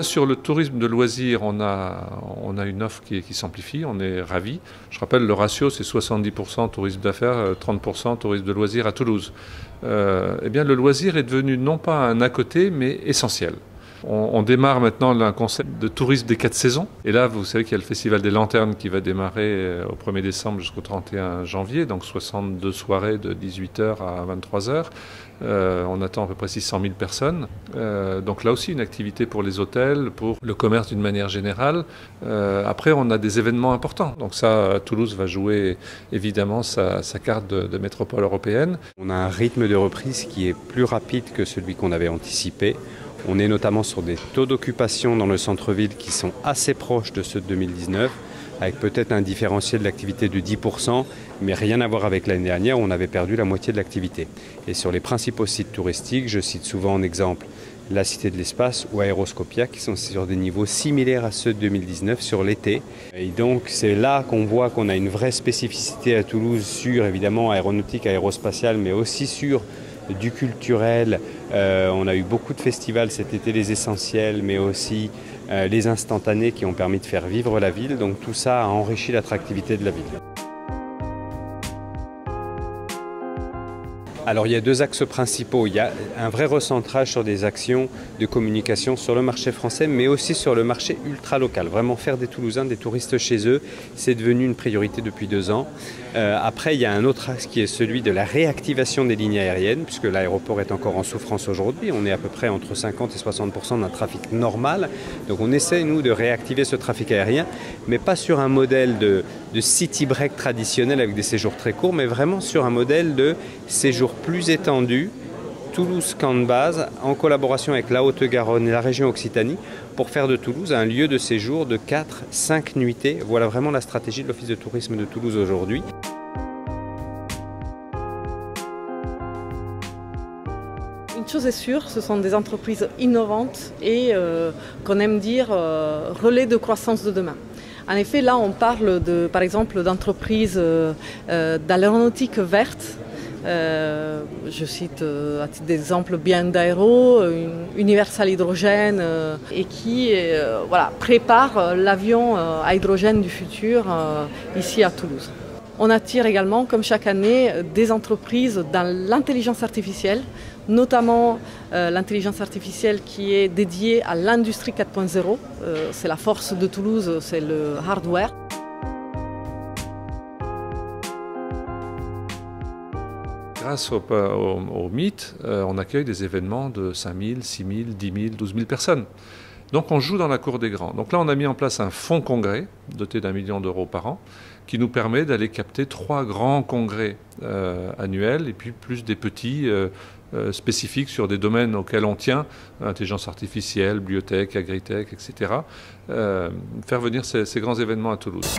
Sur le tourisme de loisirs, on a une offre qui s'amplifie, on est ravis. Je rappelle, le ratio, c'est 70% tourisme d'affaires, 30% tourisme de loisirs à Toulouse. Eh bien, le loisir est devenu non pas un à côté, mais essentiel. On démarre maintenant un concept de tourisme des 4 saisons. Et là, vous savez qu'il y a le Festival des Lanternes qui va démarrer au 1er décembre jusqu'au 31 janvier, donc 62 soirées de 18h à 23h. On attend à peu près 600 000 personnes. Donc là aussi, une activité pour les hôtels, pour le commerce d'une manière générale. Après, on a des événements importants. Donc ça, Toulouse va jouer évidemment sa carte de métropole européenne. On a un rythme de reprise qui est plus rapide que celui qu'on avait anticipé. On est notamment sur des taux d'occupation dans le centre-ville qui sont assez proches de ceux de 2019, avec peut-être un différentiel de l'activité de 10%, mais rien à voir avec l'année dernière où on avait perdu la moitié de l'activité. Et sur les principaux sites touristiques, je cite souvent en exemple la Cité de l'Espace ou Aéroscopia, qui sont sur des niveaux similaires à ceux de 2019 sur l'été. Et donc c'est là qu'on voit qu'on a une vraie spécificité à Toulouse sur évidemment aéronautique, aérospatiale, mais aussi sur du culturel. On a eu beaucoup de festivals cet été, les essentiels, mais aussi les instantanés qui ont permis de faire vivre la ville. Donc tout ça a enrichi l'attractivité de la ville. Alors il y a deux axes principaux. Il y a un vrai recentrage sur des actions de communication sur le marché français, mais aussi sur le marché ultra local. Vraiment faire des Toulousains, des touristes chez eux, c'est devenu une priorité depuis 2 ans. Après, il y a un autre axe qui est celui de la réactivation des lignes aériennes, puisque l'aéroport est encore en souffrance aujourd'hui. On est à peu près entre 50 et 60% d'un trafic normal. Donc on essaie, nous, de réactiver ce trafic aérien, mais pas sur un modèle de city break traditionnel avec des séjours très courts, mais vraiment sur un modèle de séjour plus étendu, Toulouse camp de base, en collaboration avec la Haute-Garonne et la région Occitanie, pour faire de Toulouse un lieu de séjour de 4-5 nuitées. Voilà vraiment la stratégie de l'Office de tourisme de Toulouse aujourd'hui. Une chose est sûre, ce sont des entreprises innovantes et qu'on aime dire relais de croissance de demain. En effet, là on parle par exemple d'entreprises d'aéronautique verte. Je cite à titre d'exemple Bien d'Aéro, Universal Hydrogène et qui prépare l'avion à hydrogène du futur ici à Toulouse. On attire également, comme chaque année, des entreprises dans l'intelligence artificielle, notamment l'intelligence artificielle qui est dédiée à l'industrie 4.0. C'est la force de Toulouse, c'est le hardware. Grâce au Meet, on accueille des événements de 5 000, 6 000, 10 000, 12 000 personnes. Donc on joue dans la cour des grands. Donc là, on a mis en place un fonds congrès doté d'1 million d'euros par an qui nous permet d'aller capter 3 grands congrès annuels et puis plus des petits spécifiques sur des domaines auxquels on tient, intelligence artificielle, biotech, agritech, etc. Faire venir ces grands événements à Toulouse.